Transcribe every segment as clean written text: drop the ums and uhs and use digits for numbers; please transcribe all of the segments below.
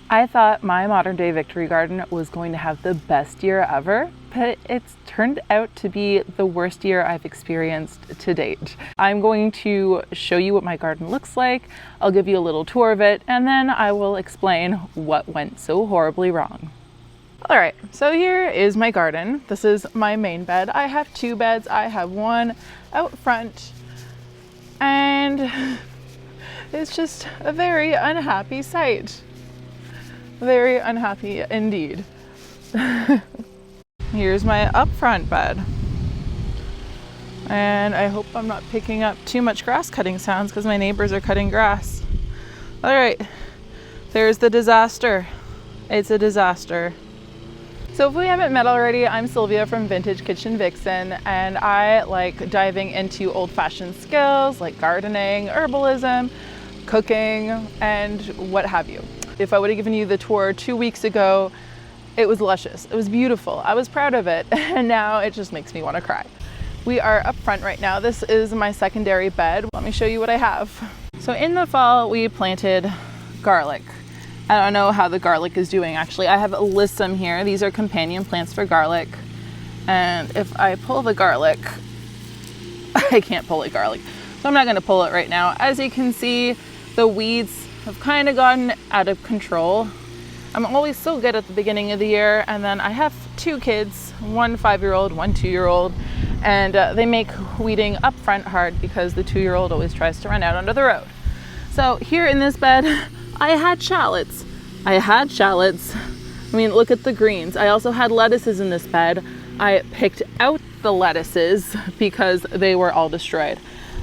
I thought my modern day victory garden was going to have the best year ever, but it's turned out to be the worst year I've experienced to date. I'm going to show you what my garden looks like, I'll give you a little tour of it, and then I will explain what went so horribly wrong. All right, so here is my garden. This is my main bed. I have two beds. I have one out front, and it's just a very unhappy sight. Very unhappy indeed. Here's my up front bed. And I hope I'm not picking up too much grass cutting sounds because my neighbors are cutting grass. All right, there's the disaster. It's a disaster. So if we haven't met already, I'm Sylvia from Vintage Kitchen Vixen, and I like diving into old-fashioned skills like gardening, herbalism, cooking, and what have you. If I would have given you the tour 2 weeks ago, it was luscious. It was beautiful. I was proud of it. And now it just makes me want to cry. We are up front right now. This is my secondary bed. Let me show you what I have. So in the fall, we planted garlic. I don't know how the garlic is doing actually. I have alyssum here. These are companion plants for garlic. And if I pull the garlic, I can't pull the garlic. So I'm not gonna pull it right now. As you can see, the weeds have kind of gotten out of control. I'm always so good at the beginning of the year, and then I have two kids, one 5-year-old, one 2-year-old, and they make weeding up front hard because the 2-year-old always tries to run out onto the road. So here in this bed, I had shallots. I mean, look at the greens. I also had lettuces in this bed. I picked out the lettuces because they were all destroyed.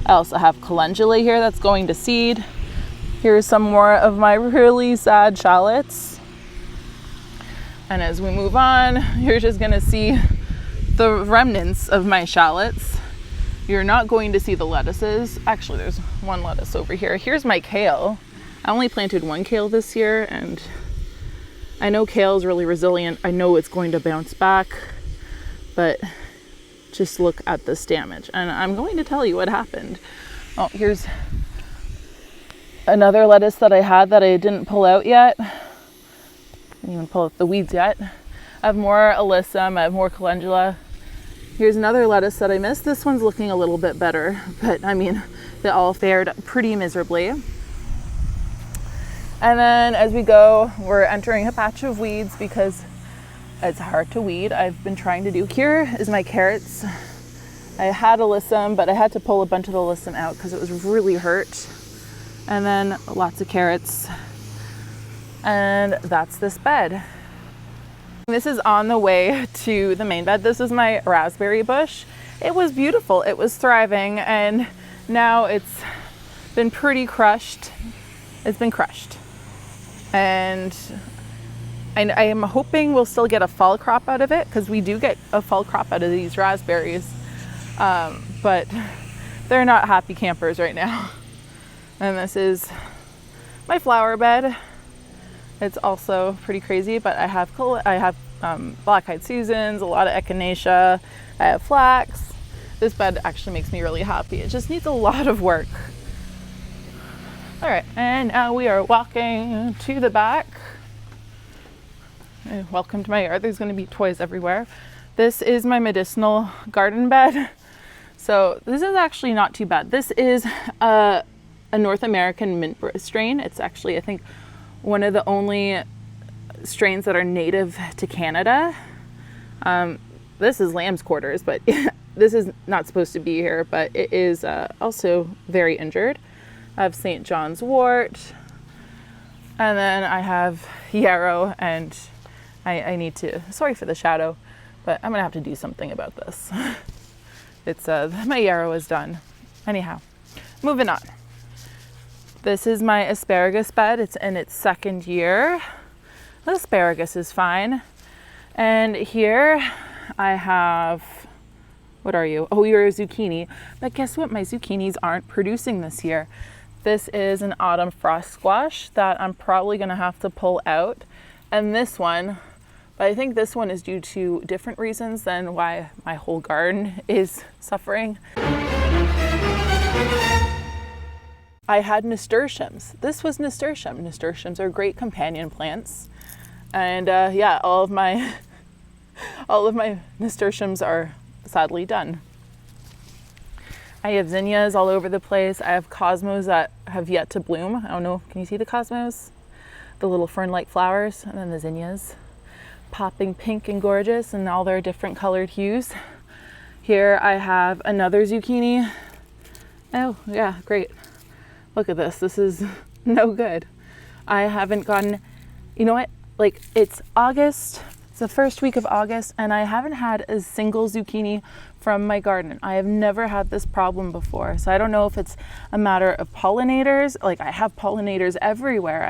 I also have calendula here that's going to seed. Here's some more of my really sad shallots. And as we move on, you're just gonna see the remnants of my shallots. You're not going to see the lettuces. Actually, there's one lettuce over here. Here's my kale. I only planted one kale this year, and I know kale is really resilient. I know it's going to bounce back, but just look at this damage. And I'm going to tell you what happened. Oh, here's another lettuce that I had that I didn't pull out yet. Didn't even pull out the weeds yet. I have more alyssum, I have more calendula. Here's another lettuce that I missed. This one's looking a little bit better, but I mean, they all fared pretty miserably. And then as we go, we're entering a patch of weeds because it's hard to weed. I've been trying to do. Here is my carrots. I had alyssum, but I had to pull a bunch of the alyssum out because it was really hurt. And then lots of carrots, and that's this bed. This is on the way to the main bed. This is my raspberry bush. It was beautiful, it was thriving, and now it's been pretty crushed. It's been crushed. And I am hoping we'll still get a fall crop out of it, because we do get a fall crop out of these raspberries, but they're not happy campers right now. And this is my flower bed. It's also pretty crazy, but I have black-eyed Susans, a lot of echinacea, I have flax. This bed actually makes me really happy. It just needs a lot of work. All right, and now we are walking to the back. Welcome to my yard. There's going to be toys everywhere. This is my medicinal garden bed. So this is actually not too bad. This is a North American mint strain. It's actually, I think, one of the only strains that are native to Canada. This is lamb's quarters, but this is not supposed to be here, but it is also very injured. I have St. John's wort, and then I have yarrow, and I need to, sorry for the shadow, but I'm gonna have to do something about this. It's my yarrow is done. Anyhow, moving on. This is my asparagus bed. It's in its second year. The asparagus is fine. And here I have, what are you? Oh, you're a zucchini. But guess what? My zucchinis aren't producing this year. This is an autumn frost squash that I'm probably gonna have to pull out. And this one, but I think this one is due to different reasons than why my whole garden is suffering. I had nasturtiums. This was nasturtium. Nasturtiums are great companion plants. And yeah, all of my nasturtiums are sadly done. I have zinnias all over the place. I have cosmos that have yet to bloom. I don't know, can you see the cosmos? The little fern-like flowers, and then the zinnias. Popping pink and gorgeous in all their different colored hues. Here I have another zucchini. Oh yeah, great. Look at this, this is no good. I haven't gotten, you know what? Like, it's August, it's the first week of August, and I haven't had a single zucchini from my garden. I have never had this problem before. So I don't know if it's a matter of pollinators. Like, I have pollinators everywhere.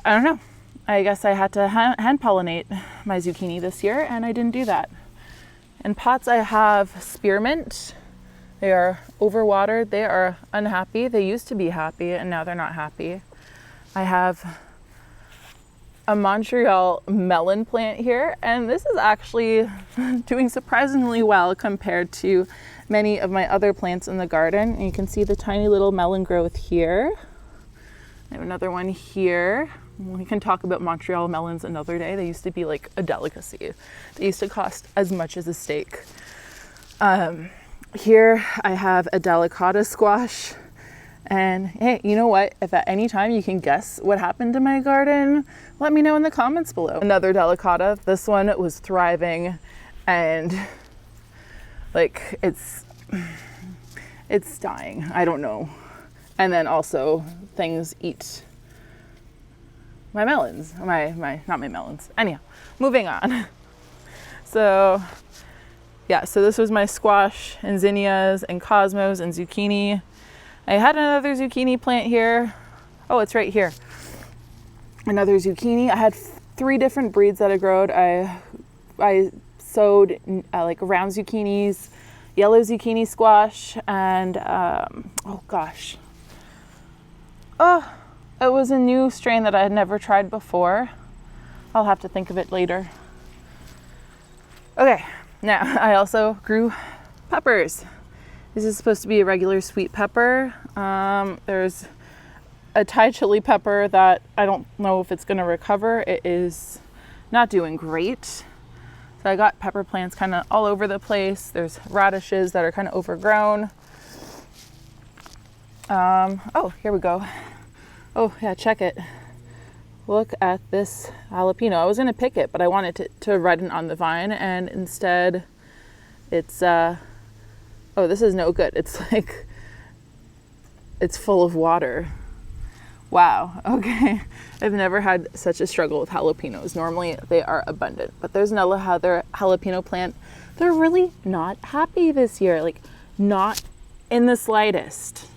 I don't know. I guess I had to hand pollinate my zucchini this year, and I didn't do that. In pots, I have spearmint. They are overwatered. They are unhappy. They used to be happy, and now they're not happy. I have a Montreal melon plant here, and this is actually doing surprisingly well compared to many of my other plants in the garden. And you can see the tiny little melon growth here. I have another one here. We can talk about Montreal melons another day. They used to be like a delicacy. They used to cost as much as a steak. Here I have a delicata squash. And hey, you know what? If at any time you can guess what happened to my garden, let me know in the comments below. Another delicata. This one was thriving, and like it's dying. I don't know. And then also things eat my melons. Not my melons. Anyhow, moving on. So yeah, so this was my squash and zinnias and cosmos and zucchini. I had another zucchini plant here. Oh, it's right here. Another zucchini. I had 3 different breeds that I growed. I sowed like round zucchinis, yellow zucchini squash, and oh gosh. Oh, it was a new strain that I had never tried before. I'll have to think of it later. Okay, now I also grew peppers. This is supposed to be a regular sweet pepper. There's a Thai chili pepper that I don't know if it's gonna recover. It is not doing great. So I got pepper plants kind of all over the place. There's radishes that are kind of overgrown. Oh, here we go. Oh yeah, check it. Look at this jalapeno. I was gonna pick it, but I wanted to redden on the vine, and instead it's oh, this is no good. It's like, it's full of water. Wow, okay. I've never had such a struggle with jalapenos. Normally they are abundant, but there's another jalapeno plant. They're really not happy this year, like not in the slightest.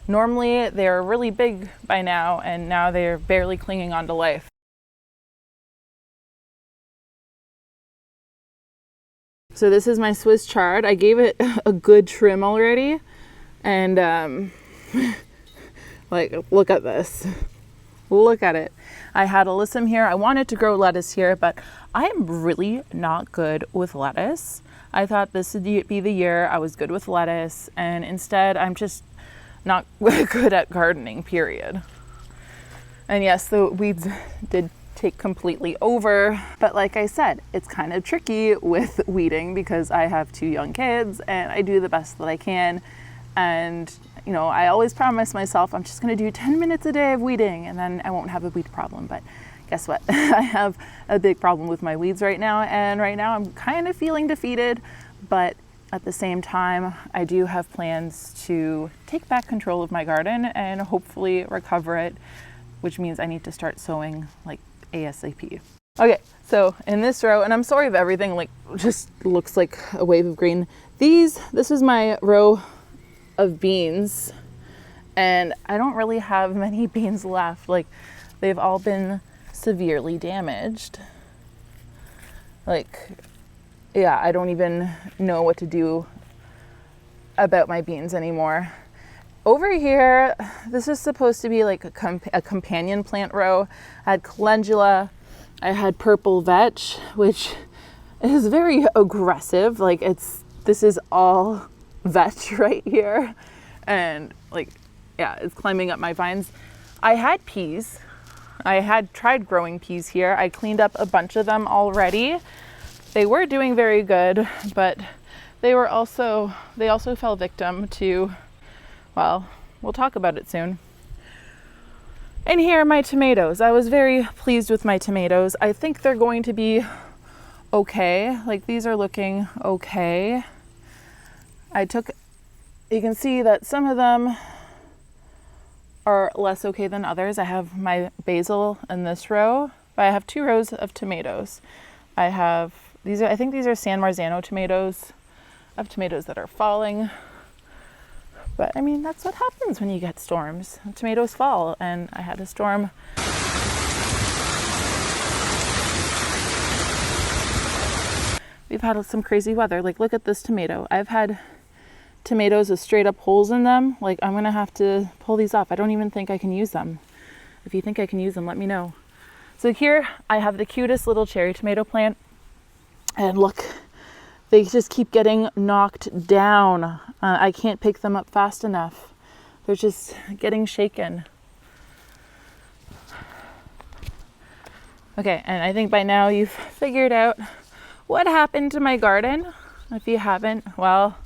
Normally they're really big by now, and now they're barely clinging on to life. So this is my Swiss chard. I gave it a good trim already, and like, look at this. Look at it. I had alyssum here. I wanted to grow lettuce here, but I am really not good with lettuce. I thought this would be the year I was good with lettuce, and instead I'm just not good at gardening, period. And yes, the weeds did take completely over, but like I said, it's kind of tricky with weeding because I have 2 young kids and I do the best that I can. And you know, I always promise myself I'm just going to do 10 minutes a day of weeding and then I won't have a weed problem. But guess what? I have a big problem with my weeds right now, and right now I'm kind of feeling defeated, but at the same time I do have plans to take back control of my garden and hopefully recover it, which means I need to start sowing like ASAP. Okay, so in this row, and I'm sorry if everything like just looks like a wave of green. This is my row of beans, and I don't really have many beans left. Like, they've all been severely damaged. Like, yeah, I don't even know what to do about my beans anymore. Over here, this is supposed to be like a companion plant row. I had calendula, I had purple vetch, which is very aggressive. Like, this is all vetch right here. and like, yeah, it's climbing up my vines. I had peas. I had tried growing peas here. I cleaned up a bunch of them already. They were doing very good, but they also fell victim to, well, we'll talk about it soon. And here are my tomatoes. I was very pleased with my tomatoes. I think they're going to be okay. Like, these are looking okay. You can see that some of them are less okay than others. I have my basil in this row, but I have 2 rows of tomatoes. I think these are San Marzano tomatoes. I have tomatoes that are falling. But I mean, that's what happens when you get storms. Tomatoes fall, and I had a storm. We've had some crazy weather. Like, look at this tomato. I've had tomatoes with straight up holes in them. Like, I'm gonna have to pull these off. I don't even think I can use them. If you think I can use them, let me know. So here I have the cutest little cherry tomato plant. And look, they just keep getting knocked down. I can't pick them up fast enough. They're just getting shaken. Okay, and I think by now you've figured out what happened to my garden. If you haven't, well,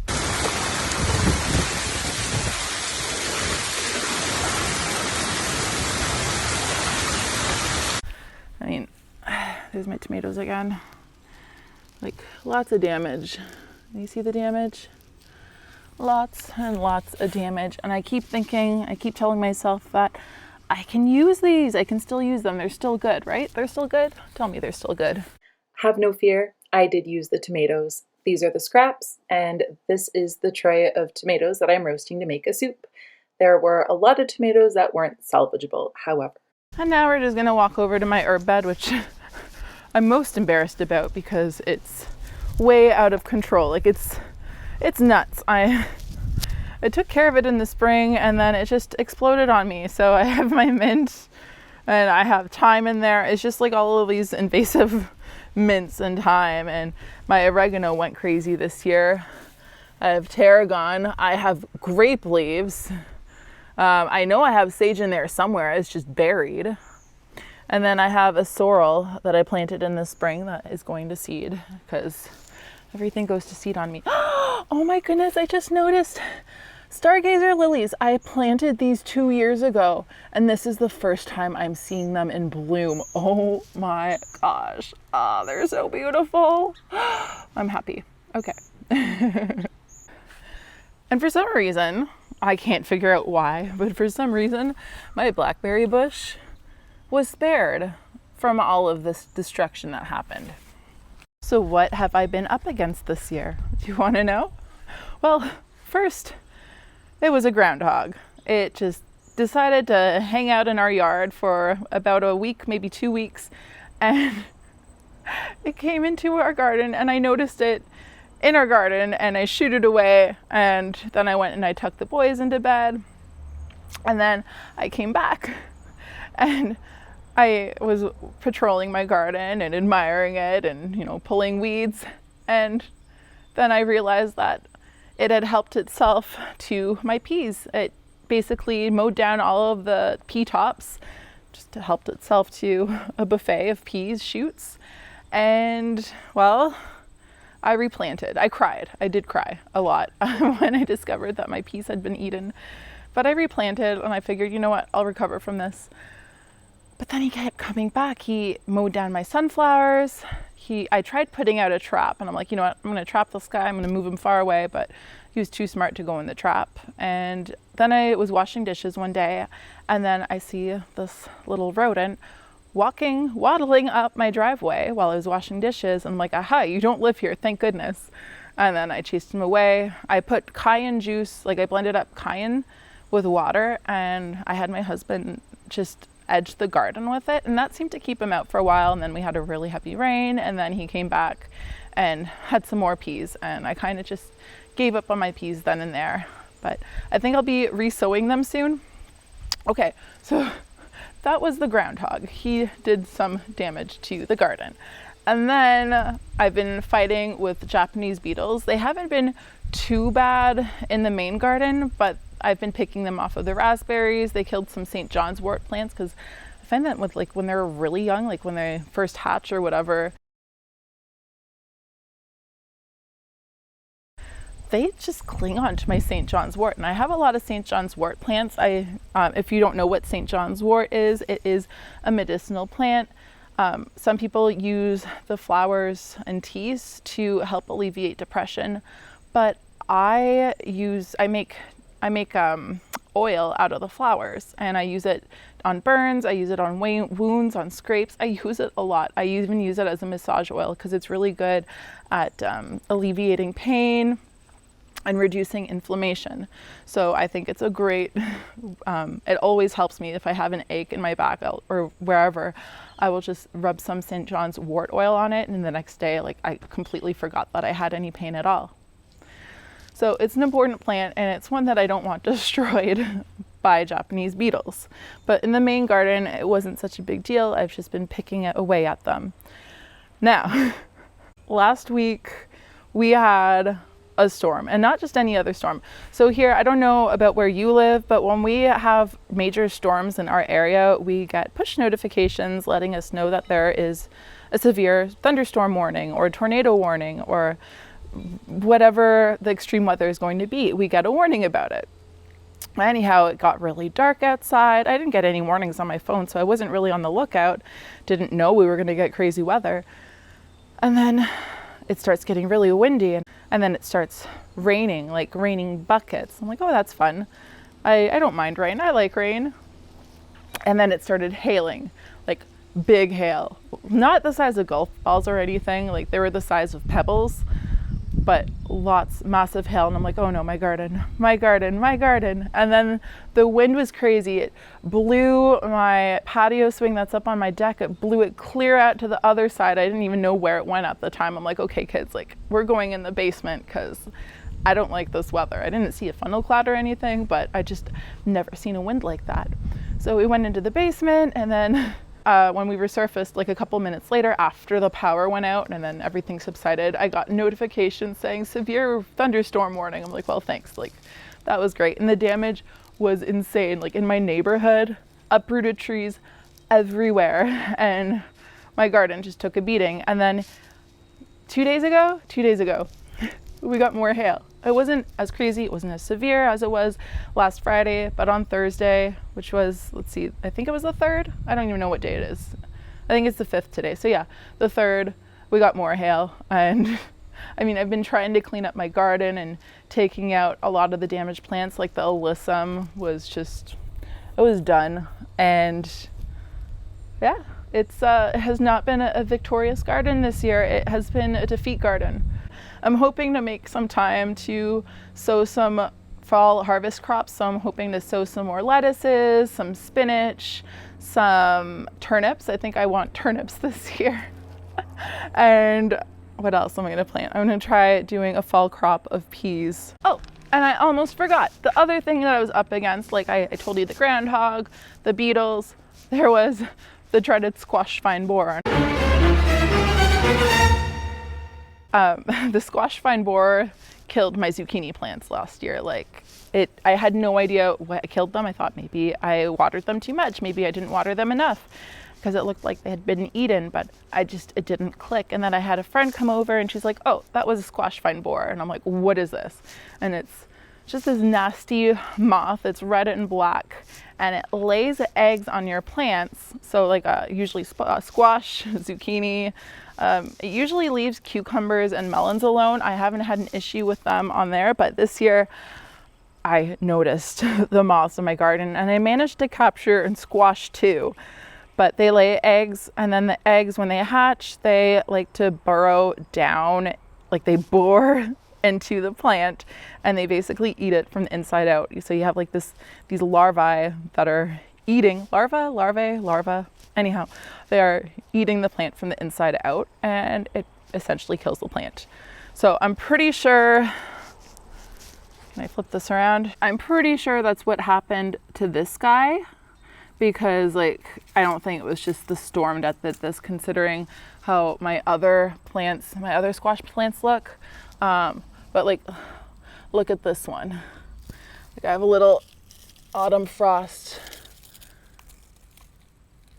I mean, there's my tomatoes again. Like, lots of damage. You see the damage? Lots and lots of damage. And I keep telling myself that I can use these. I can still use them. They're still good, right? They're still good? Tell me they're still good. Have no fear. I did use the tomatoes. These are the scraps, and this is the tray of tomatoes that I'm roasting to make a soup. There were a lot of tomatoes that weren't salvageable, however. And now we're just gonna walk over to my herb bed, which I'm most embarrassed about because it's way out of control. Like, it's nuts. I took care of it in the spring, and then it just exploded on me. So I have my mint, and I have thyme in there. It's just like all of these invasive mints and thyme, and my oregano went crazy this year. I have tarragon. I have grape leaves. I know I have sage in there somewhere. It's just buried. And then I have a sorrel that I planted in the spring that is going to seed, because everything goes to seed on me. Oh my goodness, I just noticed stargazer lilies. I planted these 2 years ago, and this is the first time I'm seeing them in bloom. Oh my gosh. Ah, they're so beautiful. I'm happy. Okay. And for some reason, I can't figure out why, but for some reason, my blackberry bush was spared from all of this destruction that happened. So what have I been up against this year? Do you want to know? Well, first, it was a groundhog. It just decided to hang out in our yard for about a week, maybe 2 weeks, and it came into our garden, and I noticed it in our garden, and I shooed it away, and then I went and I tucked the boys into bed, and then I came back, and I was patrolling my garden and admiring it and, pulling weeds. And then I realized that it had helped itself to my peas. It basically mowed down all of the pea tops, just helped itself to a buffet of peas shoots. And, well, I replanted. I cried. I did cry a lot when I discovered that my peas had been eaten. But I replanted, and I figured, you know what, I'll recover from this. But then he kept coming back. He mowed down my sunflowers. I tried putting out a trap, and I'm like, you know what, I'm going to trap this guy. I'm going to move him far away, but he was too smart to go in the trap. And then I was washing dishes one day, and then I see this little rodent waddling up my driveway while I was washing dishes. And I'm like, aha, you don't live here, thank goodness. And then I chased him away. I put cayenne juice, I blended up cayenne with water, and I had my husband just edge the garden with it, and that seemed to keep him out for a while. And then we had a really heavy rain, and then he came back and had some more peas, and I kind of just gave up on my peas then and there. But I think I'll be re-sowing them soon. Okay, so that was the groundhog. He did some damage to the garden. And then I've been fighting with Japanese beetles. They haven't been too bad in the main garden, but I've been picking them off of the raspberries. They killed some St. John's wort plants because I find that with like when they're really young, like when they first hatch or whatever, they just cling on to my St. John's wort. And I have a lot of St. John's wort plants. If you don't know what St. John's wort is, it is a medicinal plant. Some people use the flowers and teas to help alleviate depression, but I make oil out of the flowers, and I use it on burns, I use it on wounds, on scrapes. I use it a lot. I even use it as a massage oil because it's really good at alleviating pain and reducing inflammation. So I think it's a great, it always helps me if I have an ache in my back or wherever. I will just rub some St. John's wort oil on it, and the next day, like, I completely forgot that I had any pain at all. So it's an important plant, and it's one that I don't want destroyed by Japanese beetles. But in the main garden, it wasn't such a big deal. I've just been picking away at them. Now, last week we had a storm, and not just any other storm. So here, I don't know about where you live, but when we have major storms in our area, we get push notifications letting us know that there is a severe thunderstorm warning or a tornado warning or whatever the extreme weather is going to be. We get a warning about it. Anyhow, it got really dark outside. I didn't get any warnings on my phone, so I wasn't really on the lookout. Didn't know we were going to get crazy weather. And then it starts getting really windy, and then it starts raining, like raining buckets. I'm like, oh, that's fun. I don't mind rain. I like rain. And then it started hailing, like big hail. Not the size of golf balls or anything. Like they were the size of pebbles, but massive hail. And I'm like, oh no, my garden. And then the wind was crazy. It blew my patio swing that's up on my deck. It blew it clear out to the other side. I didn't even know where it went at the time. I'm like, okay, kids, like we're going in the basement because I don't like this weather. I didn't see a funnel cloud or anything, but I just never seen a wind like that. So we went into the basement, and then when we resurfaced, like a couple minutes later after the power went out and then everything subsided, I got notifications saying severe thunderstorm warning. I'm like, well, thanks. Like that was great. And the damage was insane. Like in my neighborhood, uprooted trees everywhere, and my garden just took a beating. And then 2 days ago, we got more hail. It wasn't as crazy, it wasn't as severe as it was last Friday, but on Thursday, which was, let's see, I think it was the 3rd. I don't even know what day it is. I think it's the 5th today. So yeah, the 3rd, we got more hail. And I mean, I've been trying to clean up my garden and taking out a lot of the damaged plants, like the alyssum was just, it was done. And yeah, it has not been a victorious garden this year. It has been a defeat garden. I'm hoping to make some time to sow some fall harvest crops. So I'm hoping to sow some more lettuces, some spinach, some turnips. I think I want turnips this year. And what else am I going to plant? I'm going to try doing a fall crop of peas. Oh, and I almost forgot. The other thing that I was up against, like I told you, the groundhog, the beetles, there was the dreaded squash vine borer. The squash vine borer killed my zucchini plants last year. I had no idea what killed them. I thought maybe I watered them too much. Maybe I didn't water them enough because it looked like they had been eaten, but it didn't click. And then I had a friend come over and she's like, oh, that was a squash vine borer. And I'm like, what is this? And it's just this nasty moth. It's red and black, and it lays eggs on your plants. So like usually squash, zucchini. It usually leaves cucumbers and melons alone. I haven't had an issue with them on there, but this year I noticed the moths in my garden, and I managed to capture and squash 2. But they lay eggs, and then the eggs, when they hatch, they like to burrow down, like they bore into the plant, and they basically eat it from the inside out. So you have like these larvae that are eating, larvae. Anyhow, they are eating the plant from the inside out, and it essentially kills the plant. So I'm pretty sure, can I flip this around? I'm pretty sure that's what happened to this guy, because like, I don't think it was just the storm that did this, considering how my other squash plants look. But like, look at this one. I have a little autumn frost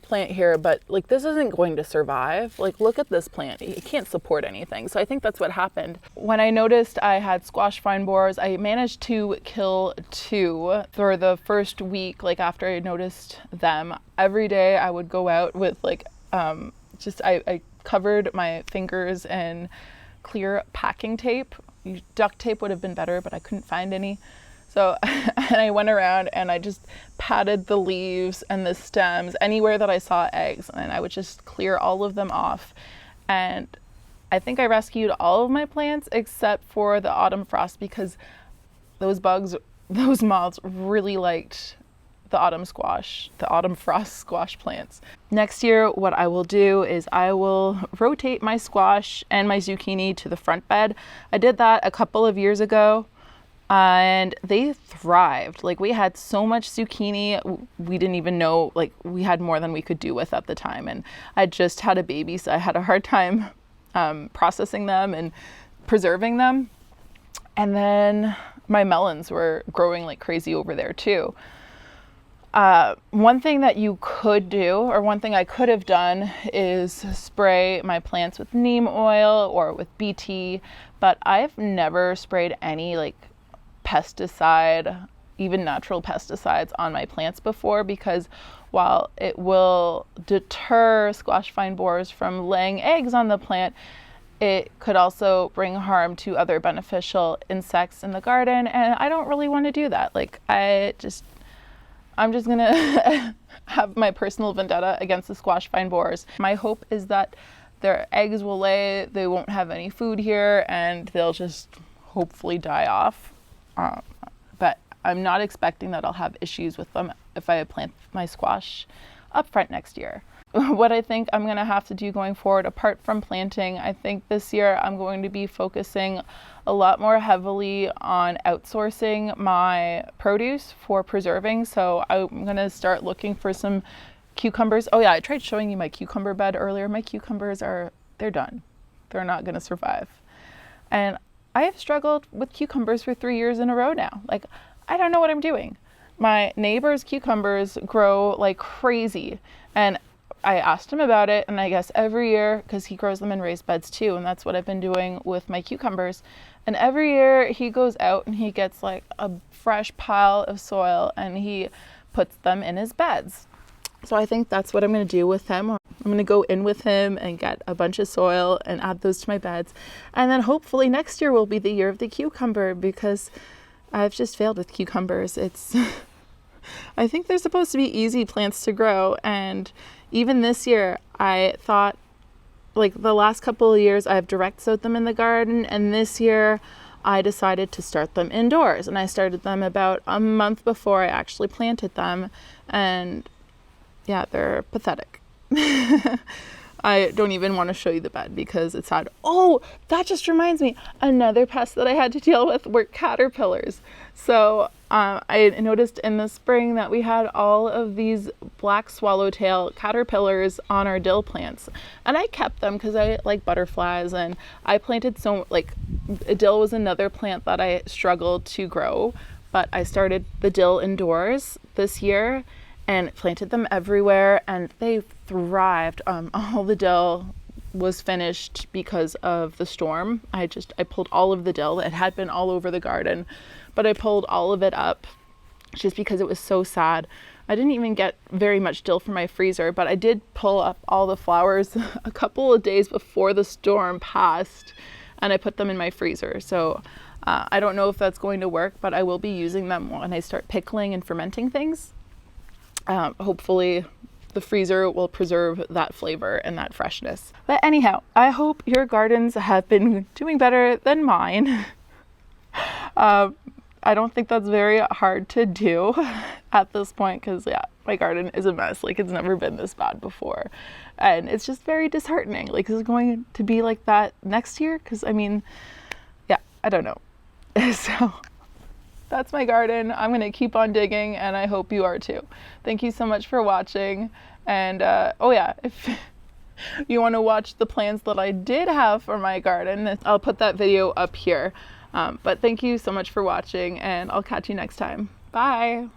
plant here, but like this isn't going to survive. Like look at this plant, it can't support anything. So I think that's what happened. When I noticed I had squash vine borers, I managed to kill 2 for the first week. Like after I noticed them, every day I would go out with like I covered my fingers in clear packing tape. Duct tape would have been better, but I couldn't find any. So, and I went around and I just patted the leaves and the stems anywhere that I saw eggs, and I would just clear all of them off. And I think I rescued all of my plants except for the autumn frost, because those moths really liked the autumn frost squash plants. Next year, what I will do is I will rotate my squash and my zucchini to the front bed. I did that a couple of years ago, and they thrived. Like we had so much zucchini, we didn't even know, like we had more than we could do with at the time. And I just had a baby, so I had a hard time processing them and preserving them. And then my melons were growing like crazy over there too. One thing that you could do, or one thing I could have done, is spray my plants with neem oil or with BT, but I've never sprayed any like pesticide, even natural pesticides, on my plants before, because while it will deter squash vine borers from laying eggs on the plant, it could also bring harm to other beneficial insects in the garden, and I don't really want to do that. Like I'm just gonna have my personal vendetta against the squash vine borers. My hope is that their eggs will lay, they won't have any food here, and they'll just hopefully die off. But I'm not expecting that I'll have issues with them if I plant my squash up front next year. What I think I'm going to have to do going forward, apart from planting, I think this year I'm going to be focusing a lot more heavily on outsourcing my produce for preserving. So I'm going to start looking for some cucumbers. Oh yeah, I tried showing you my cucumber bed earlier. My cucumbers they're done. They're not going to survive. And I have struggled with cucumbers for 3 years in a row now. Like, I don't know what I'm doing. My neighbor's cucumbers grow like crazy. And I asked him about it, and I guess every year, because he grows them in raised beds too, and that's what I've been doing with my cucumbers. And every year he goes out and he gets like a fresh pile of soil and he puts them in his beds. So I think that's what I'm going to do with him. I'm going to go in with him and get a bunch of soil and add those to my beds. And then hopefully next year will be the year of the cucumber, because I've just failed with cucumbers. I think they're supposed to be easy plants to grow. And even this year, I thought, like the last couple of years, I've direct sowed them in the garden. And this year I decided to start them indoors. And I started them about a month before I actually planted them. And yeah, they're pathetic. I don't even want to show you the bed because it's sad. Oh, that just reminds me. Another pest that I had to deal with were caterpillars. So I noticed in the spring that we had all of these black swallowtail caterpillars on our dill plants. And I kept them because I like butterflies, and I planted dill was another plant that I struggled to grow, but I started the dill indoors this year and planted them everywhere, and they thrived. All the dill was finished because of the storm. I pulled all of the dill that had been all over the garden, but I pulled all of it up just because it was so sad. I didn't even get very much dill from my freezer, but I did pull up all the flowers a couple of days before the storm passed, and I put them in my freezer. So I don't know if that's going to work, but I will be using them when I start pickling and fermenting things. Hopefully the freezer will preserve that flavor and that freshness. But anyhow, I hope your gardens have been doing better than mine. I don't think that's very hard to do at this point, because yeah, my garden is a mess. Like, it's never been this bad before. And it's just very disheartening. Like, is it going to be like that next year? Because I mean, yeah, I don't know. So that's my garden. I'm going to keep on digging, and I hope you are too. Thank you so much for watching. And oh yeah, if you want to watch the plans that I did have for my garden, I'll put that video up here. But thank you so much for watching, and I'll catch you next time. Bye.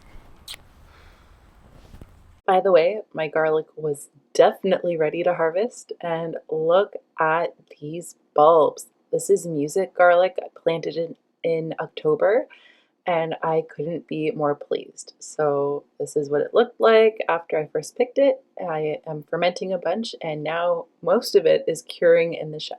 By the way, my garlic was definitely ready to harvest, and look at these bulbs. This is music garlic. I planted it in October, and I couldn't be more pleased. So this is what it looked like after I first picked it. I am fermenting a bunch, and now most of it is curing in the shed.